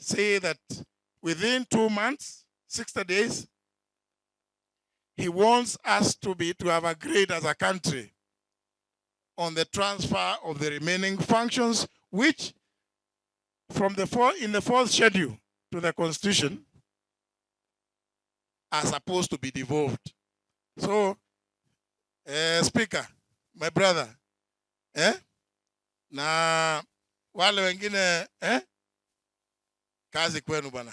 say that within 2 months, 60 days, he wants us to have agreed as a country on the transfer of the remaining functions, which in the fourth schedule to the Constitution are supposed to be devolved. So, Speaker, my brother, na wale wengine, kazi kwenu bana,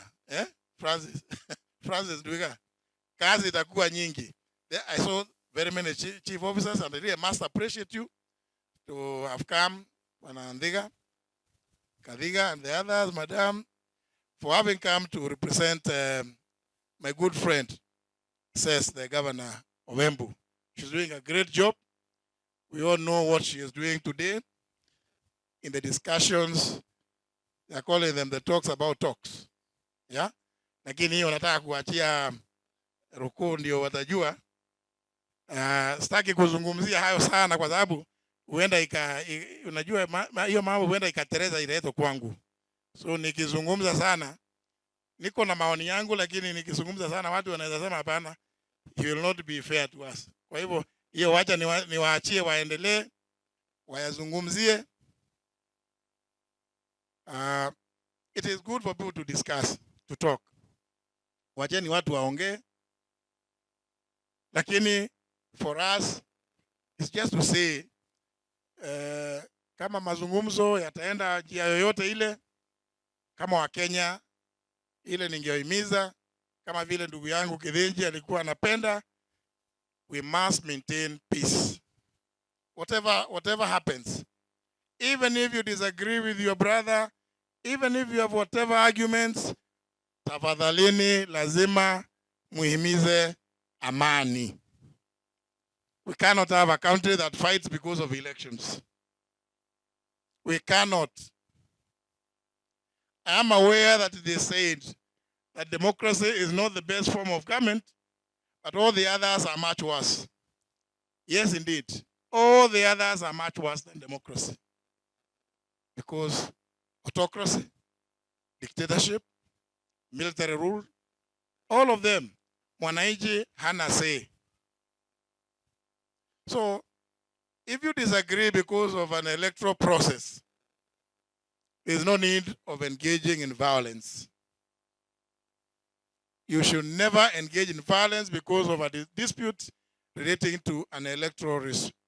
Francis Duiga, kazi itakuwa nyingi. I saw very many chief officers, and I really must appreciate you to have come, Odinga, Kadiga, and the others, Madam, for having come to represent my good friend, says the governor of Embu. She's doing a great job. We all know what she is doing today in the discussions. They are calling them the talks about talks. Yeah? Lakini hiyo nataka kuachia Ruku ndio watajua. Sitaki kuzungumzia hayo sana kwa sababu huenda unajua hiyo mambo huenda ikatereza ileto kwangu. So nikizungumza sana niko na maoni yangu, lakini nikizungumza sana watu wanaweza sema hapana, he will not be fair to us. Kwa hivyo hiyo wacha niwaachie waendelee wayazungumzie. It is good for people to discuss, to talk. Wacheni watu waongee. Lakini for us, it's just to say, kama mazungumzo yataenda njia yoyote ile, kama wa Kenya, ile ningehimiza, kama vile ndugu yangu Kithinji alikuwa anapenda, we must maintain peace. Whatever happens, even if you disagree with your brother, even if you have whatever arguments, tafadhalini lazima muhimize amani. We cannot have a country that fights because of elections. We cannot. I am aware that it is said that democracy is not the best form of government, but all the others are much worse. Yes, indeed. All the others are much worse than democracy. Because autocracy, dictatorship, military rule, all of them, mwananchi hana say. So, if you disagree because of an electoral process, there's no need of engaging in violence. You should never engage in violence because of a dispute relating to an electoral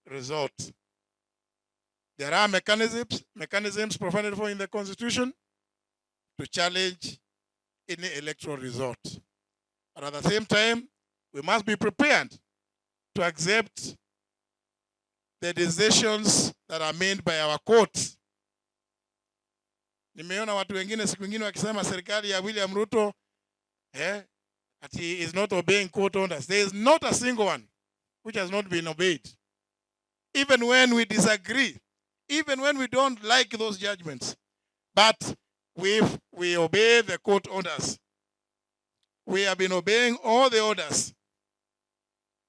result. There are mechanisms provided for in the Constitution to challenge any electoral result. But at the same time, we must be prepared to accept the decisions that are made by our courts. Nimeona watu wengine siku nyingine wakisema serikali ya William Ruto that he is not obeying court orders. There is not a single one which has not been obeyed. Even when we disagree, even when we don't like those judgments, but we obey the court orders. We have been obeying all the orders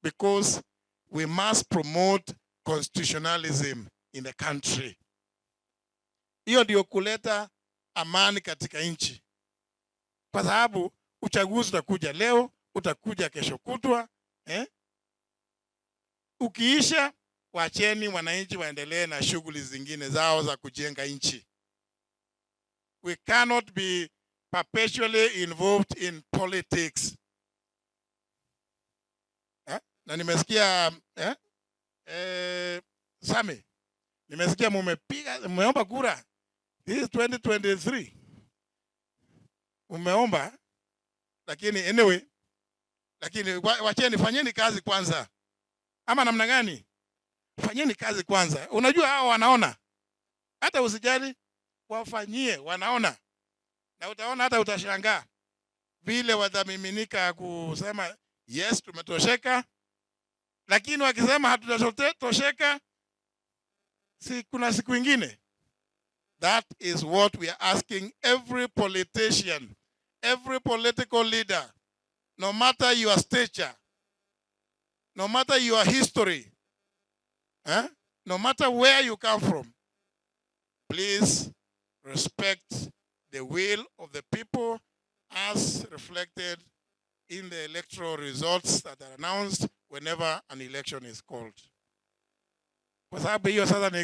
because we must promote constitutionalism in the country. Hiyo ndio kuleta amani katika nchi. Kwa sababu uchaguzi utakuja leo, utakuja kesho kutwa, ukiisha wacheni wananchi waendelee na shughuli zingine zao za kujenga nchi. We cannot be perpetually involved in politics. Na nimesikia Sami, nimesikia mumeomba kura. This is 2023. Umeomba, lakini anyway, lakini wacheni, fanyeni kazi kwanza. Ama namna gani? Fanyeni kazi kwanza. Unajua hao wanaona. Hata usijali, wafanyie, wanaona. Na utaona hata utashangaa vile watamiminika kusema yes tumetosheka, lakini wakisema hatutatosheka kuna siku nyingine. That is what we are asking every politician, every political leader, no matter your stature, no matter your history, no matter where you come from, please respect the will of the people. reflected in the electoral results that are announced whenever an election is called. Kwa sababu hiyo sasa ni